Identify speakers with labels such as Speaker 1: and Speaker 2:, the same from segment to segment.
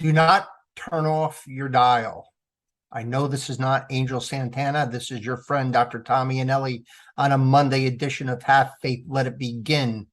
Speaker 1: Do not turn off your dial. I know this is not Angel Santana. This is your friend, Dr. Tommy Eanelli, on a Monday edition of Have Faith, Let It Begin.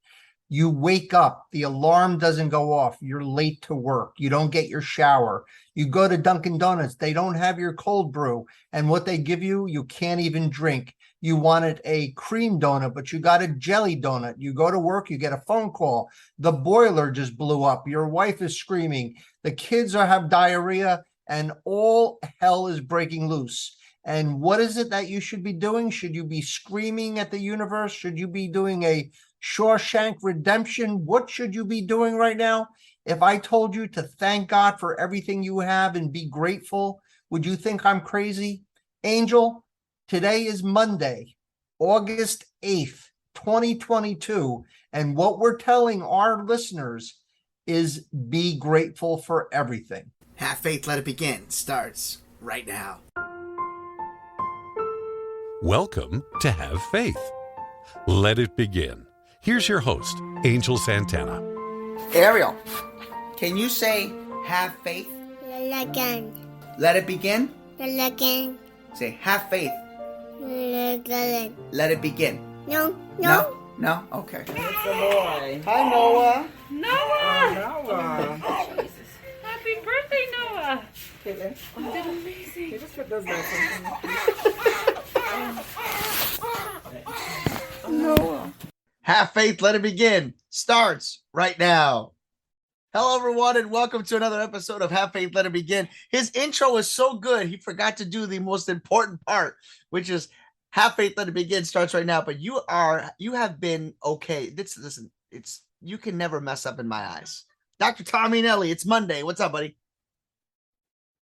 Speaker 1: You wake up, the alarm doesn't go off. You're late to work. You don't get your shower. You go to Dunkin' Donuts. They don't have your cold brew. And what they give you, you can't even drink. You wanted a cream donut, but you got a jelly donut. You go to work, you get a phone call. The boiler just blew up. Your wife is screaming. The kids have diarrhea, and all hell is breaking loose. And what is it that you should be doing? Should you be screaming at the universe? Should you be doing a Shawshank Redemption? What should you be doing right now? If I told you to thank God for everything you have and be grateful, would you think I'm crazy? Angel, today is Monday, August 8th, 2022. And what we're telling our listeners is be grateful for everything.
Speaker 2: Have Faith, Let It Begin starts right now.
Speaker 3: Welcome to Have Faith. Let it begin. Here's your host, Angel Santana.
Speaker 2: Ariel, can you say have faith?
Speaker 4: Again.
Speaker 2: Let it begin?
Speaker 4: Again.
Speaker 2: Say have faith.
Speaker 4: Again.
Speaker 2: Let it begin.
Speaker 4: No.
Speaker 2: No? Okay.
Speaker 5: It's a boy.
Speaker 2: Hi, Noah.
Speaker 5: Noah.
Speaker 6: Jesus. Happy birthday, Noah.
Speaker 5: Caitlin.
Speaker 6: You did amazing.
Speaker 5: Can you just put those notes in?
Speaker 2: Noah. Have Faith, Let It Begin starts right now. Hello, everyone, and welcome to another episode of Have Faith, Let It Begin. His intro is so good, he forgot to do the most important part, which is Have Faith, Let It Begin starts right now. But you have been okay. Listen, you can never mess up in my eyes. Dr. Tommy Eanelli, it's Monday. What's up, buddy?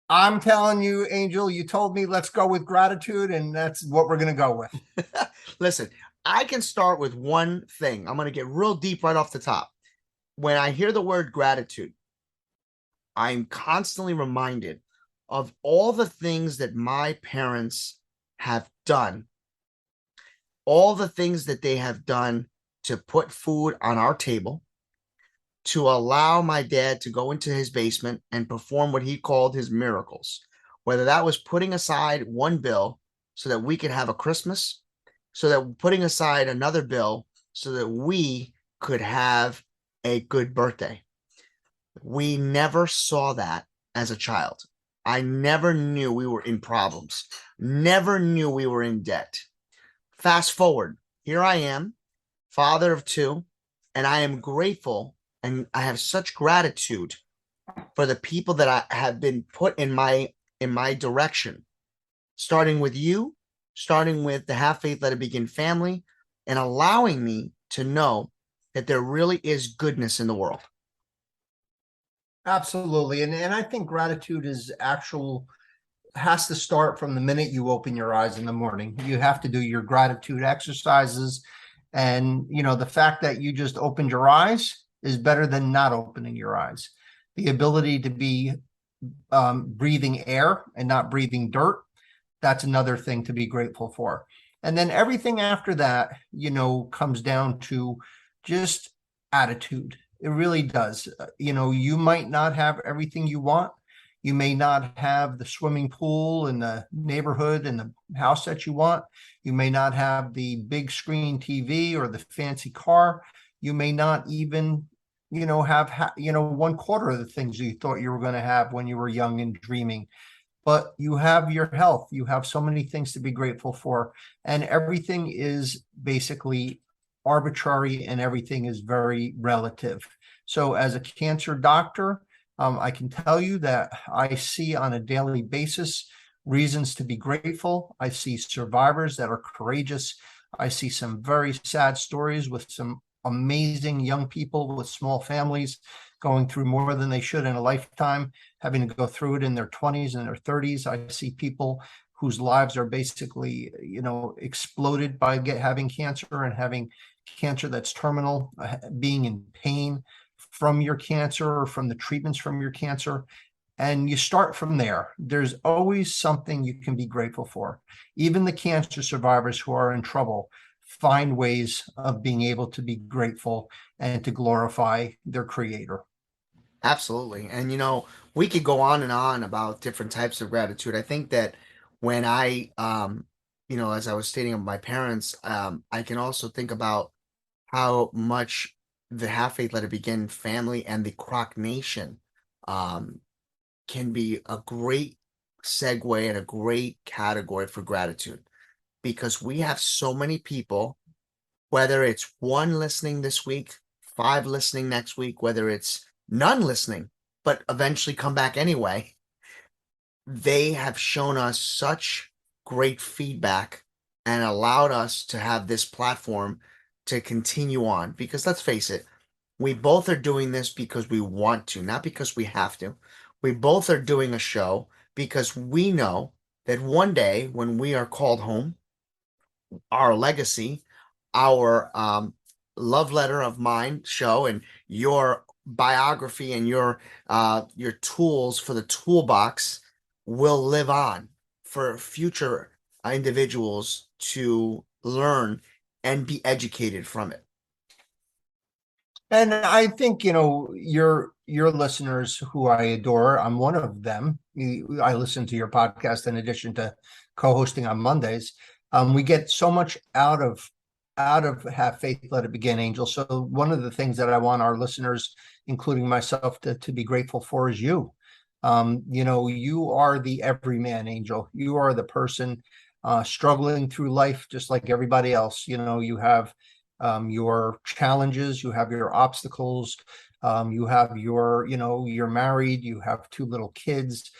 Speaker 1: I'm telling you, Angel, you told me let's go with gratitude, and that's what we're going to go with.
Speaker 2: Listen, I can start with one thing. I'm going to get real deep right off the top. When I hear the word gratitude, I'm constantly reminded of all the things that my parents have done, all the things that they have done to put food on our table, to allow my dad to go into his basement and perform what he called his miracles, whether that was putting aside one bill so that we could have a Christmas, so that putting aside another bill so that we could have a good birthday. We never saw that as a child. I never knew we were in problems, never knew we were in debt. Fast forward, here I am, father of two, and I am grateful and I have such gratitude for the people that I have been put in my direction, starting with you, starting with the Have Faith, Let It Begin family, and allowing me to know that there really is goodness in the world.
Speaker 1: Absolutely. And I think gratitude has to start from the minute you open your eyes in the morning. You have to do your gratitude exercises. And, the fact that you just opened your eyes is better than not opening your eyes. The ability to be breathing air and not breathing dirt, that's another thing to be grateful for. And then everything after that, comes down to just attitude. It really does. You might not have everything you want. You may not have the swimming pool in the neighborhood and the house that you want. You may not have the big screen TV or the fancy car. You may not even, have 1/4 of the things you thought you were going to have when you were young and dreaming. But you have your health. You have so many things to be grateful for. And everything is basically arbitrary and everything is very relative. So as a cancer doctor, I can tell you that I see on a daily basis reasons to be grateful. I see survivors that are courageous. I see some very sad stories with some amazing young people with small families going through more than they should in a lifetime, having to go through it in their 20s and their 30s. I see people whose lives are basically, exploded by having cancer and having cancer that's terminal, being in pain from your cancer or from the treatments from your cancer. And you start from there. There's always something you can be grateful for. Even the cancer survivors who are in trouble find ways of being able to be grateful and to glorify their creator.
Speaker 2: Absolutely. And we could go on and on about different types of gratitude. I think that when as I was stating of my parents, I can also think about how much the Have Faith Let It Begin family and the Croc Nation um, can be a great segue and a great category for gratitude because we have so many people, whether it's one listening this week, five listening next week, whether it's none listening, but eventually come back anyway, they have shown us such great feedback and allowed us to have this platform to continue on. Because let's face it, we both are doing this because we want to, not because we have to. We both are doing a show because we know that one day when we are called home, our legacy, our love letter of mine show, and your biography and your tools for the toolbox will live on for future individuals to learn and be educated from it.
Speaker 1: And I think, your listeners who I adore, I'm one of them. I listen to your podcast in addition to co-hosting on Mondays. We get so much out of Have Faith, Let It Begin, Angel. So one of the things that I want our listeners, including myself, to be grateful for is you. You are the everyman, Angel. You are the person struggling through life just like everybody else. You have your challenges, you have your obstacles, you have you're married, you have two little kids,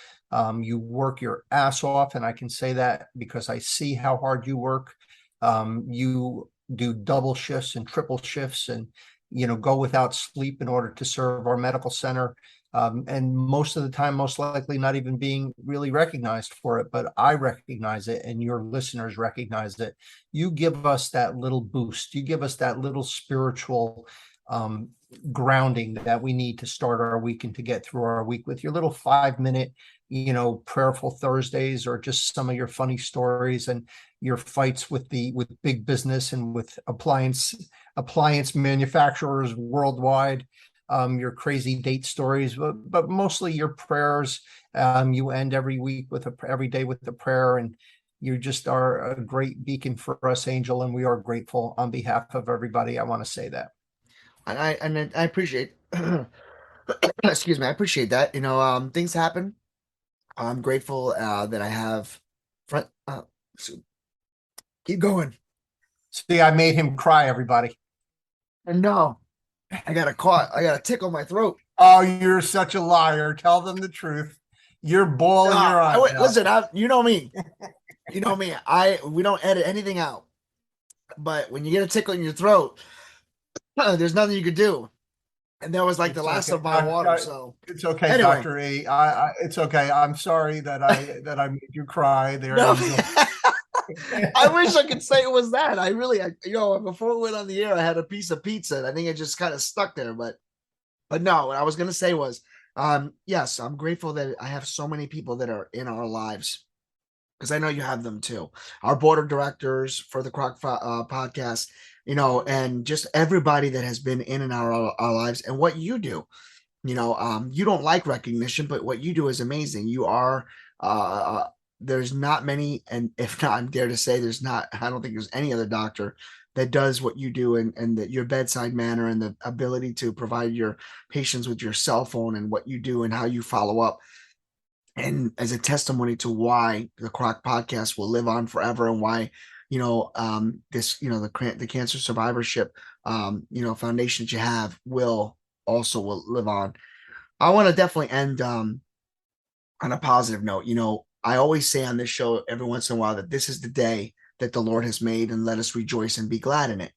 Speaker 1: you work your ass off, and I can say that because I see how hard you work. You do double shifts and triple shifts, and go without sleep in order to serve our medical center. And most of the time, most likely not even being really recognized for it, but I recognize it and your listeners recognize it. You give us that little boost. You give us that little spiritual grounding that we need to start our week and to get through our week with your little 5 minute, prayerful Thursdays, or just some of your funny stories and your fights with big business and with appliance manufacturers worldwide. Your crazy date stories, but mostly your prayers. You end every day with a prayer, and you just are a great beacon for us, Angel, and we are grateful on behalf of everybody. I want to say that.
Speaker 2: And I appreciate excuse me, I appreciate that. Things happen. I'm grateful that I have front so keep going.
Speaker 1: See, I made him cry, everybody.
Speaker 2: And no, I got a tickle in my throat.
Speaker 1: Oh, you're such a liar. Tell them the truth. You're bawling your eyes out.
Speaker 2: Listen, you know me. You know me. We don't edit anything out. But when you get a tickle in your throat, there's nothing you could do. And that was like the last of my water. So
Speaker 1: it's okay,
Speaker 2: anyway.
Speaker 1: Dr. E. It's okay. I'm sorry that I made you cry there.
Speaker 2: No. I wish I could say it was that. Before we went on the air, I had a piece of pizza, and I think it just kind of stuck there. But no, what I was going to say was, yes, I'm grateful that I have so many people that are in our lives, because I know you have them too. Our board of directors for the CROC podcast, and just everybody that has been in and out of our lives, and what you do. You don't like recognition, but what you do is amazing. You are there's not many, and if not, I dare to say I don't think there's any other doctor that does what you do, and that your bedside manner and the ability to provide your patients with your cell phone and what you do and how you follow up. And as a testimony to why the CROC podcast will live on forever, and why, the cancer survivorship, foundation that you have will live on. I want to definitely end on a positive note. I always say on this show every once in a while that this is the day that the Lord has made, and let us rejoice and be glad in it.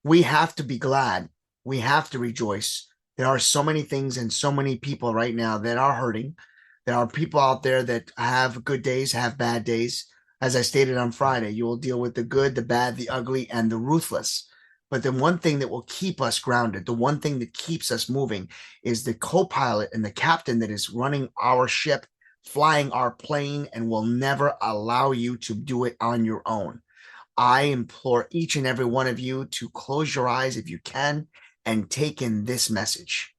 Speaker 2: We have to be glad. We have to rejoice. There are so many things and so many people right now that are hurting. There are people out there that have good days, have bad days. As I stated on Friday, you will deal with the good, the bad, the ugly, and the ruthless. But the one thing that will keep us grounded, the one thing that keeps us moving, is the co-pilot and the captain that is running our ship, flying our plane, and will never allow you to do it on your own. I implore each and every one of you to close your eyes if you can and take in this message.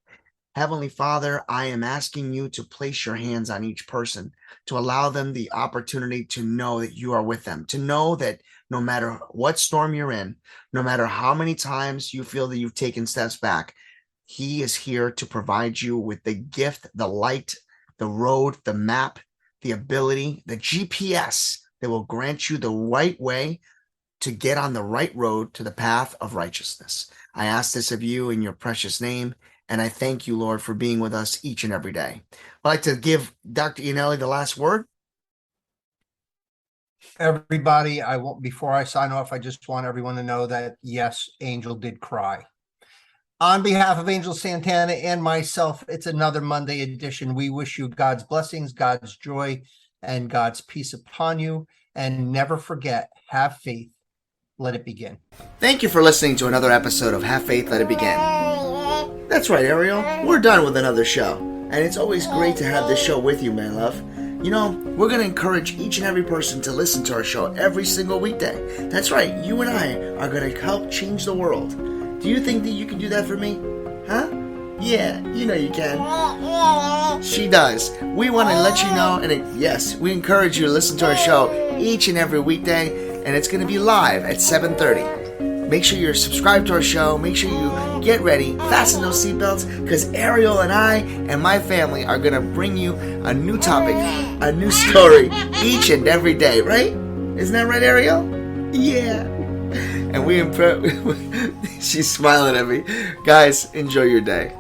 Speaker 2: Heavenly Father, I am asking you to place your hands on each person, to allow them the opportunity to know that you are with them, to know that no matter what storm you're in, no matter how many times you feel that you've taken steps back, He is here to provide you with the gift, the light, the road, the map, the ability, the GPS that will grant you the right way to get on the right road to the path of righteousness. I ask this of you in your precious name, and I thank you, Lord, for being with us each and every day. I'd like to give Dr. Eanelli the last word.
Speaker 1: Everybody, before I sign off, I just want everyone to know that yes, Angel did cry. On behalf of Angel Santana and myself, it's another Monday edition. We wish you God's blessings, God's joy, and God's peace upon you. And never forget, have faith. Let it begin.
Speaker 2: Thank you for listening to another episode of Have Faith, Let It Begin. That's right, Ariel. We're done with another show. And it's always great to have this show with you, my love. You know, we're going to encourage each and every person to listen to our show every single weekday. That's right, you and I are going to help change the world. Do you think that you can do that for me? Huh? Yeah, you know you can. She does. We want to let you know, and yes, we encourage you to listen to our show each and every weekday, and it's going to be live at 7:30. Make sure you're subscribed to our show. Make sure you get ready, fasten those seatbelts, because Ariel and I and my family are going to bring you a new topic, a new story each and every day, right? Isn't that right, Ariel? Yeah. And she's smiling at me. Guys, enjoy your day.